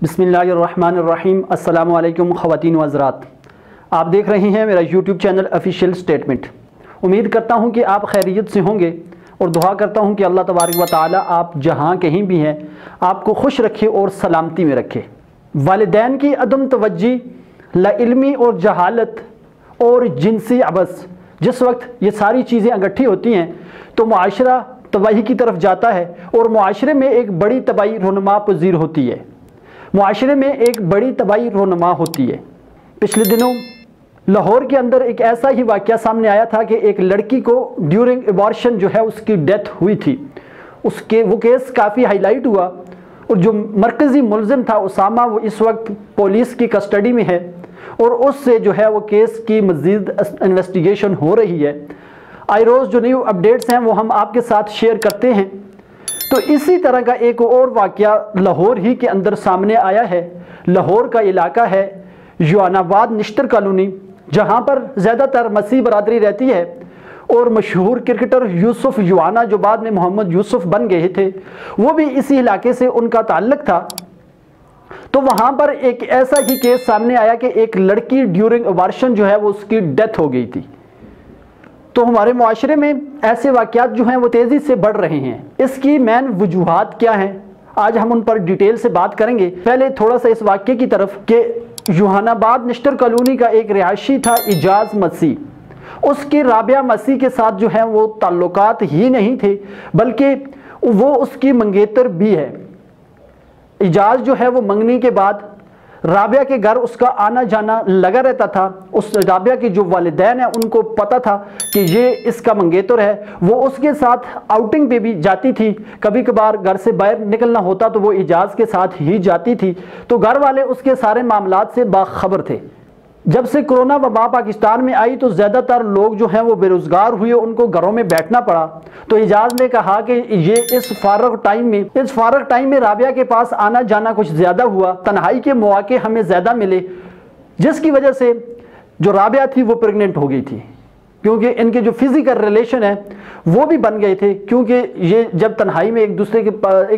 बिस्मिल्लाहिर्रहमानिर्रहीम। अस्सलामु अलैकुम ख़वातीन व हज़रात, आप देख रहे हैं मेरा यूट्यूब चैनल ऑफिशियल स्टेटमेंट। उम्मीद करता हूं कि आप खैरियत से होंगे और दुआ करता हूं कि अल्लाह तबारक व तआला आप जहां कहीं भी हैं आपको खुश रखे और सलामती में रखे। वालिदैन की अदम तवज्जी, लाइल्मी और जहालत और जिनसी अबस, जिस वक्त ये सारी चीज़ें इकट्ठी होती हैं तो मुआशरा तबाही की तरफ जाता है और मुआशरे में एक बड़ी तबाही रोनमा पजीर होती है। मुआशरे में एक बड़ी तबाही रोनमा होती है। पिछले दिनों लाहौर के अंदर एक ऐसा ही वाक़या सामने आया था कि एक लड़की को ड्यूरिंग एबॉर्शन जो है उसकी डेथ हुई थी। वो केस काफ़ी हाईलाइट हुआ और जो मरकज़ी मुलज़िम था उसामा, वो इस वक्त पुलिस की कस्टडी में है और उससे जो है वो केस की मज़ीद इन्वेस्टिगेशन हो रही है। आए रोज़ जो न्यू अपडेट्स हैं वो हम आपके साथ शेयर करते हैं। तो इसी तरह का एक और वाक़या लाहौर ही के अंदर सामने आया है। लाहौर का इलाका है युआनाबाद निश्तर कॉलोनी, जहाँ पर ज़्यादातर मसीह बरादरी रहती है और मशहूर क्रिकेटर यूसुफ युआना, जो बाद में मोहम्मद यूसुफ बन गए थे, वो भी इसी इलाके से उनका ताल्लुक़ था। तो वहाँ पर एक ऐसा ही केस सामने आया कि एक लड़की ड्यूरिंग एबॉर्शन जो है वो उसकी डेथ हो गई थी। तो हमारे मुआशरे में ऐसे वाक़यात जो हैं वो तेज़ी से बढ़ रहे हैं। इसकी मेन वजूहात क्या हैं, आज हम उन पर डिटेल से बात करेंगे। पहले थोड़ा सा इस वाक़ये की तरफ कि युहानाबाद निश्तर कॉलोनी का एक रिहायशी था इजाज़ मसीह। उसके राबिया मसीह के साथ जो है वो ताल्लुकात ही नहीं थे, बल्कि वो उसकी मंगेतर भी है। इजाज़ जो है वो मंगनी के बाद राबिया के घर उसका आना जाना लगा रहता था। उस राबिया के जो वालिदैन हैं उनको पता था कि ये इसका मंगेतर है। वो उसके साथ आउटिंग पे भी जाती थी, कभी कभार घर से बाहर निकलना होता तो वो इजाज़ के साथ ही जाती थी। तो घर वाले उसके सारे मामलात से बाखबर थे। जब से कोरोना वबा पाकिस्तान में आई तो ज़्यादातर लोग जो हैं वो बेरोज़गार हुए, उनको घरों में बैठना पड़ा। तो इजाज़ ने कहा कि ये इस फारग टाइम में राबिया के पास आना जाना कुछ ज़्यादा हुआ, तन्हाई के मौके हमें ज़्यादा मिले, जिसकी वजह से जो राबिया थी वो प्रेग्नेंट हो गई थी। क्योंकि इनके जो फिज़िकल रिलेशन है वो भी बन गए थे, क्योंकि ये जब तन्हाई में एक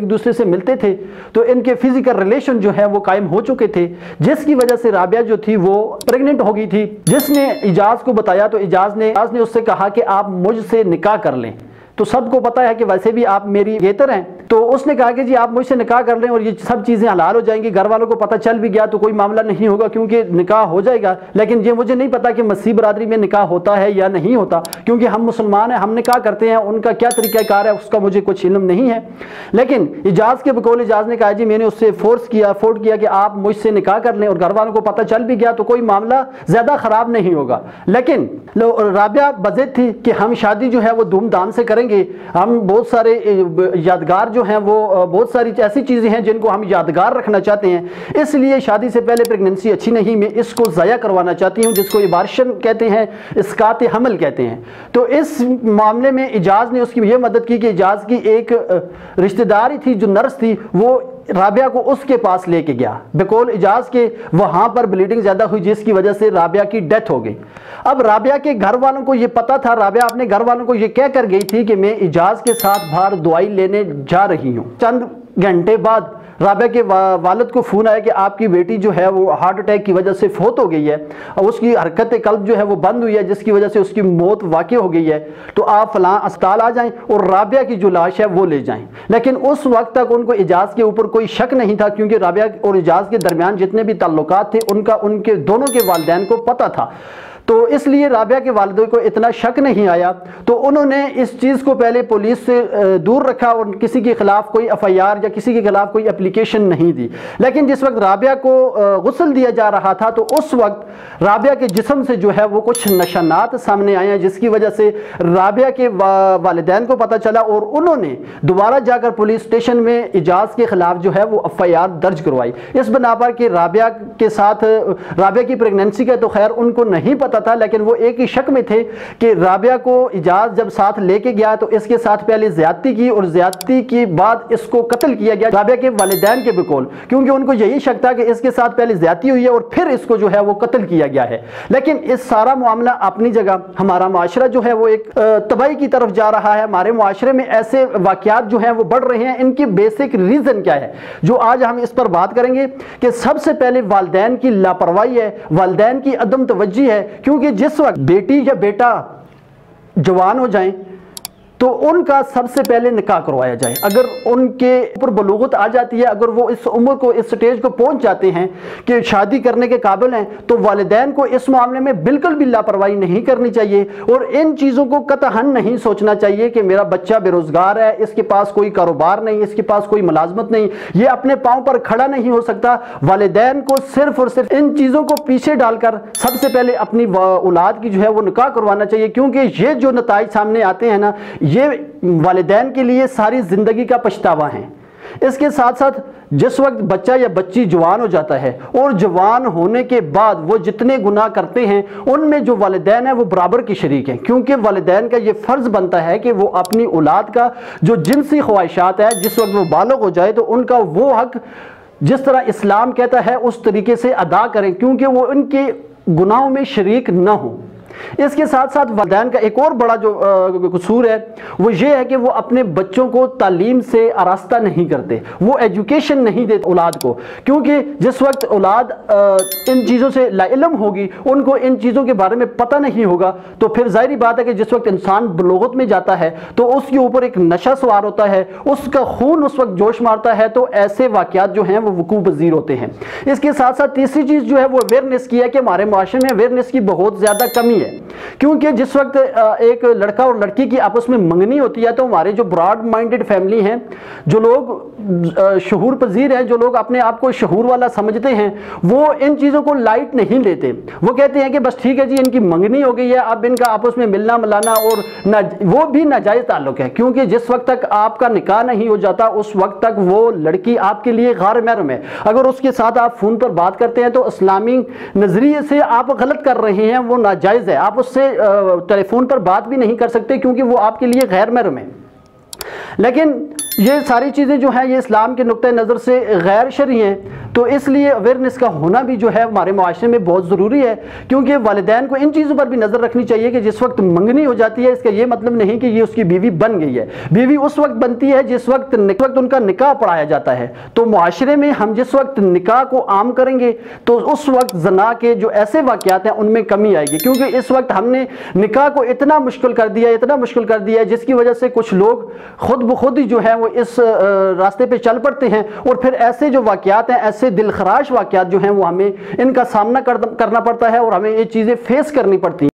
दूसरे से मिलते थे तो इनके फिज़िकल रिलेशन जो है वो कायम हो चुके थे, जिसकी वजह से राबिया जो थी वो प्रेग्नेंट हो गई थी। जिसने इजाज़ को बताया तो इजाज़ ने उससे कहा कि आप मुझसे निकाह कर लें। तो सबको पता है कि वैसे भी आप मेरी गेतर हैं। तो उसने कहा कि जी आप मुझसे निकाह कर लें और ये सब चीज़ें हलाल हो जाएंगी। घर वालों को पता चल भी गया तो कोई मामला नहीं होगा, क्योंकि निकाह हो जाएगा। लेकिन ये मुझे नहीं पता कि मसीह बरादरी में निकाह होता है या नहीं होता, क्योंकि हम मुसलमान हैं, हम निकाह करते हैं, उनका क्या तरीक़ाकार है उसका मुझे कुछ इल्म नहीं है। लेकिन इजाज़ के बकौल इजाज़ ने कहा जी मैंने उससे फोर्स किया कि आप मुझसे निकाह कर लें और घर वालों को पता चल भी गया तो कोई मामला ज़्यादा ख़राब नहीं होगा। लेकिन राबिया बज़िद थी कि हम शादी जो है वो धूमधाम से करेंगे, हम बहुत सारे यादगार जो हैं वो बहुत सारी ऐसी चीज़ें हैं जिनको हम यादगार रखना चाहते हैं, इसलिए शादी से पहले प्रेगनेंसी अच्छी नहीं, मैं इसको ज़ाया करवाना चाहती हूँ, जिसको एबॉर्शन कहते हैं, इसकात हमल कहते हैं। तो इस मामले में इजाज़ ने उसकी ये मदद की कि इजाज़ की एक रिश्तेदारी थी जो नर्स थी, वो राबिया को उसके पास लेके गया। बिकौल इजाज़ के वहाँ पर ब्लीडिंग ज़्यादा हुई, जिसकी वजह से राबिया की डेथ हो गई। अब राबिया के घर वालों को ये पता था, राबिया अपने घर वालों को ये कह कर गई थी कि मैं इजाज़ के साथ बाहर दवाई लेने जा रही हूँ। चंद घंटे बाद राबिया के वालिद को फ़ोन आया कि आपकी बेटी जो है वो हार्ट अटैक की वजह से फौत हो गई है और उसकी हरकत कल्ब जो है वो बंद हुई है, जिसकी वजह से उसकी मौत वाक़ई हो गई है। तो आप फ़लाँ अस्पताल आ जाएं और राबिया की जो लाश है वो ले जाएं। लेकिन उस वक्त तक उनको इजाज़ के ऊपर कोई शक नहीं था, क्योंकि राबिया और इजाज़ के दरमियान जितने भी ताल्लुकात थे उनके दोनों के वालिदैन को पता था। तो इसलिए राबिया के वालिदैन को इतना शक नहीं आया। तो उन्होंने इस चीज़ को पहले पुलिस से दूर रखा और किसी के खिलाफ कोई FIR या किसी के खिलाफ कोई एप्लीकेशन नहीं दी। लेकिन जिस वक्त राबिया को गुस्ल दिया जा रहा था तो उस वक्त राबिया के जिस्म से जो है वो कुछ निशानात सामने आए हैं, जिसकी वजह से राबिया के वालिदैन को पता चला और उन्होंने दोबारा जाकर पुलिस स्टेशन में इजाज़ के खिलाफ जो है वो FIR दर्ज करवाई। इस बना पर कि राबिया के साथ राबिया की प्रेगनेंसी का तो खैर उनको नहीं पता पता था, लेकिन वो एक ही शक में थे कि राबिया को इजाज जब साथ लेके गया तो इसके साथ पहले ज्यादती की और ज्यादती के बाद इसको कत्ल किया गया राबिया के वालिदैन के बिकौल, क्योंकि उनको यही शक था कि इसके साथ पहले ज्यादती हुई है और फिर इसको जो है वो कत्ल किया गया है। लेकिन इस सारा मामला अपनी जगह, हमारा माशरा जो है वो एक तबाही की तरफ जा रहा है। हमारे माशरे में ऐसे वाकयात जो हैं वो बढ़ रहे हैं। इनकी बेसिक रीजन क्या है, जो आज हम इस पर बात करेंगे कि सबसे पहले वालिदैन की लापरवाही है, वालिदैन की अदम तवज्जी है। क्योंकि जिस वक्त बेटी या बेटा जवान हो जाएं तो उनका सबसे पहले निकाह करवाया जाए। अगर उनके ऊपर बलूगत आ जाती है, अगर वो इस उम्र को, इस स्टेज को पहुंच जाते हैं कि शादी करने के काबिल हैं, तो वालिदैन को इस मामले में बिल्कुल भी लापरवाही नहीं करनी चाहिए और इन चीज़ों को कतहन नहीं सोचना चाहिए कि मेरा बच्चा बेरोजगार है, इसके पास कोई कारोबार नहीं, इसके पास कोई मुलाजमत नहीं, ये अपने पाँव पर खड़ा नहीं हो सकता। वालिदैन को सिर्फ और सिर्फ इन चीज़ों को पीछे डालकर सबसे पहले अपनी औलाद की जो है वो निकाह करवाना चाहिए, क्योंकि ये जो नताइज सामने आते हैं ना, ये वालिदैन के लिए सारी जिंदगी का पछतावा है। इसके साथ साथ जिस वक्त बच्चा या बच्ची जवान हो जाता है और जवान होने के बाद वो जितने गुनाह करते हैं उनमें जो वालिदैन है वो बराबर की शरीक हैं, क्योंकि वालिदैन का ये फ़र्ज़ बनता है कि वो अपनी औलाद का जो जिनसी ख्वाहिशात है, जिस वक्त वो बालिग हो जाए तो उनका वो हक जिस तरह इस्लाम कहता है उस तरीके से अदा करें, क्योंकि वो उनके गुनाहों में शरीक न हो। इसके साथ साथ वालिदैन का एक और बड़ा जो कसूर है वो ये है कि वो अपने बच्चों को तालीम से आरास्ता नहीं करते, वो एजुकेशन नहीं देते औलाद को, क्योंकि जिस वक्त औलाद इन चीज़ों से लाइल्म होगी, उनको इन चीज़ों के बारे में पता नहीं होगा, तो फिर जाहिर बात है कि जिस वक्त इंसान बलोगत में जाता है तो उसके ऊपर एक नशा सवार होता है, उसका खून उस वक्त जोश मारता है, तो ऐसे वाक़यात जो हैं वो वकूअ पज़ीर होते हैं। इसके साथ साथ तीसरी चीज़ जो है वो अवेयरनेस की है कि हमारे माशरे में अवेयरनेस की बहुत ज़्यादा कमी है, क्योंकि जिस वक्त एक लड़का और लड़की की आपस में मंगनी होती है तो हमारे जो ब्रॉड माइंडेड फैमिली हैं, जो लोग शहूर पजीर हैं, जो लोग अपने आप को शहूर वाला समझते हैं, वो इन चीज़ों को लाइट नहीं लेते। वो कहते हैं कि बस ठीक है जी, इनकी मंगनी हो गई है, अब इनका आपस में मिलना मिलाना और वो भी नाजायज़ ताल्लुक है, क्योंकि जिस वक्त तक आपका निकाह नहीं हो जाता उस वक्त तक वो लड़की आपके लिए गैर महरम है। अगर उसके साथ आप फ़ोन पर बात करते हैं तो इस्लामी नज़रिए से आप गलत कर रहे हैं, वो नाजायज़ है। आप उससे टेलीफोन पर बात भी नहीं कर सकते क्योंकि वो आपके लिए गैर महरम है। लेकिन ये सारी चीज़ें जो हैं ये इस्लाम के नुक्ते नज़र से गैर शरई हैं, तो इसलिए अवेयरनेस का होना भी जो है हमारे माशरे में बहुत ज़रूरी है, क्योंकि वालिदैन को इन चीज़ों पर भी नज़र रखनी चाहिए कि जिस वक्त मंगनी हो जाती है इसका ये मतलब नहीं कि ये उसकी बीवी बन गई है। बीवी उस वक्त बनती है जिस वक्त उनका निकाह पढ़ाया जाता है। तो माशरे में हम जिस वक्त निकाह को आम करेंगे तो उस वक्त जना के जो ऐसे वाक़यात हैं उनमें कमी आएगी, क्योंकि इस वक्त हमने निकाह को इतना मुश्किल कर दिया है जिसकी वजह से कुछ लोग खुद ब खुद ही जो है वो इस रास्ते पे चल पड़ते हैं और फिर ऐसे जो वाक़यात हैं, ऐसे दिलखराश वाक़यात जो हैं वो हमें इनका सामना करना पड़ता है और हमें ये चीज़ें फेस करनी पड़ती हैं।